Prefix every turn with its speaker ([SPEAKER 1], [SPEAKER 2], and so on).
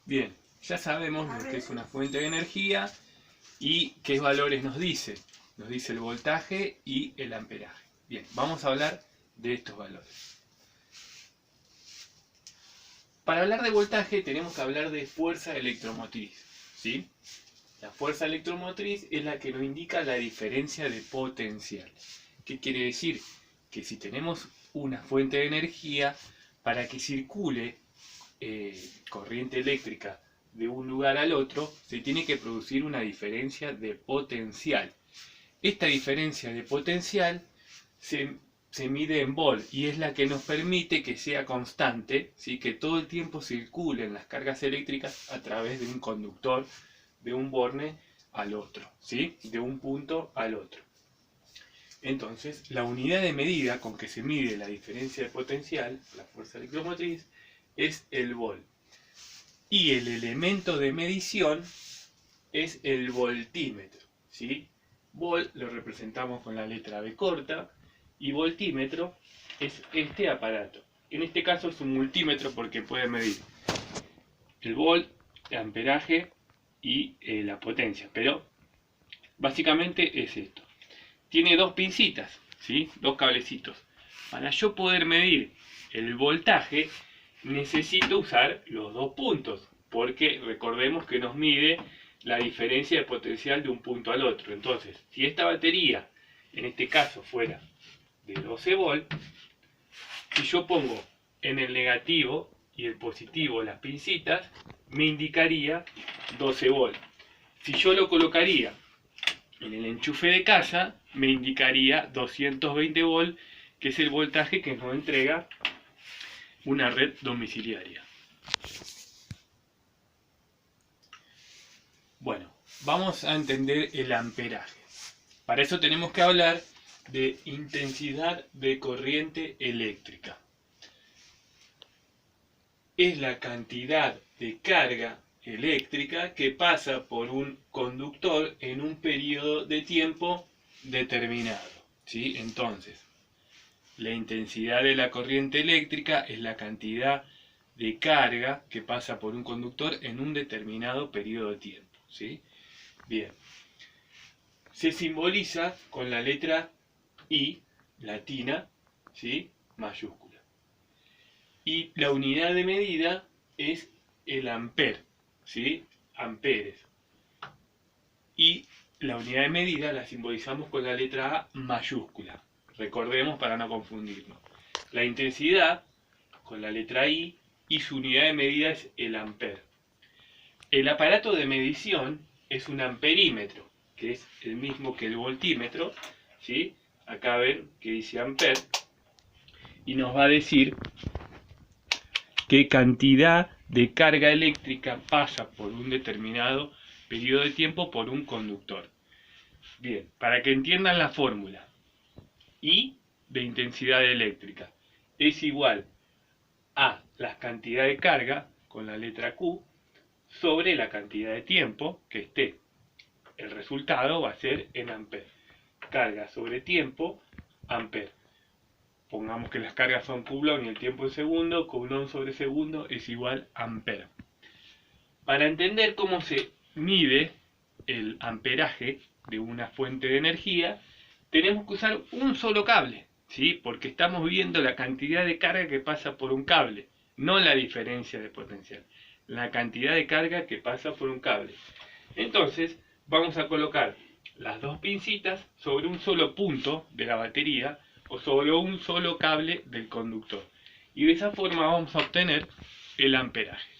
[SPEAKER 1] Bien, ya sabemos lo que es una fuente de energía y qué valores nos dice. Nos dice el voltaje y el amperaje. Bien, vamos a hablar de estos valores. Para hablar de voltaje tenemos que hablar de fuerza electromotriz, ¿sí? La fuerza electromotriz es la que nos indica la diferencia de potencial. ¿Qué quiere decir? Que si tenemos una fuente de energía, para que circule corriente eléctrica de un lugar al otro, se tiene que producir una diferencia de potencial. Esta diferencia de potencial se mide en volt y es la que nos permite que sea constante, ¿sí? Que todo el tiempo circulen las cargas eléctricas a través de un conductor, de un borne al otro, ¿sí? De un punto al otro. Entonces, la unidad de medida con que se mide la diferencia de potencial, la fuerza electromotriz, es el volt. Y el elemento de medición es el voltímetro, ¿sí? Volt lo representamos con la letra B corta y voltímetro es este aparato. En este caso es un multímetro porque puede medir el volt, el amperaje y la potencia, pero básicamente es esto. Tiene dos pincitas, ¿sí? Dos cablecitos. Para yo poder medir el voltaje necesito usar los dos puntos, porque recordemos que nos mide la diferencia de potencial de un punto al otro. Entonces, si esta batería, en este caso, fuera de 12 volt, si yo pongo en el negativo y el positivo las pincitas, me indicaría 12 volt. Si yo lo colocaría en el enchufe de casa, me indicaría 220 volt, que es el voltaje que nos entrega una red domiciliaria. Bueno, vamos a entender el amperaje. Para eso tenemos que hablar de intensidad de corriente eléctrica. Es la cantidad de carga eléctrica que pasa por un conductor en un periodo de tiempo determinado, ¿sí? Entonces, la intensidad de la corriente eléctrica es la cantidad de carga que pasa por un conductor en un determinado periodo de tiempo, ¿sí? Bien. Se simboliza con la letra I latina, ¿sí? Mayúscula. Y la unidad de medida es el amper, ¿sí? Amperes. Y la unidad de medida la simbolizamos con la letra A mayúscula. Recordemos para no confundirnos. La intensidad con la letra I y su unidad de medida es el amper. El aparato de medición es un amperímetro, que es el mismo que el voltímetro, ¿sí? Acá ven que dice amper y nos va a decir qué cantidad de carga eléctrica pasa por un determinado periodo de tiempo por un conductor. Bien, para que entiendan la fórmula, I de intensidad eléctrica es igual a la cantidad de carga con la letra Q sobre la cantidad de tiempo que esté. El resultado va a ser en amper. Carga sobre tiempo, amper. Pongamos que las cargas son Coulomb y el tiempo en segundo, Coulomb sobre segundo es igual a amper. Para entender cómo se mide el amperaje de una fuente de energía, tenemos que usar un solo cable, ¿sí? Porque estamos viendo la cantidad de carga que pasa por un cable, no la diferencia de potencial. La cantidad de carga que pasa por un cable. Entonces, vamos a colocar las dos pincitas sobre un solo punto de la batería o sobre un solo cable del conductor. Y de esa forma vamos a obtener el amperaje.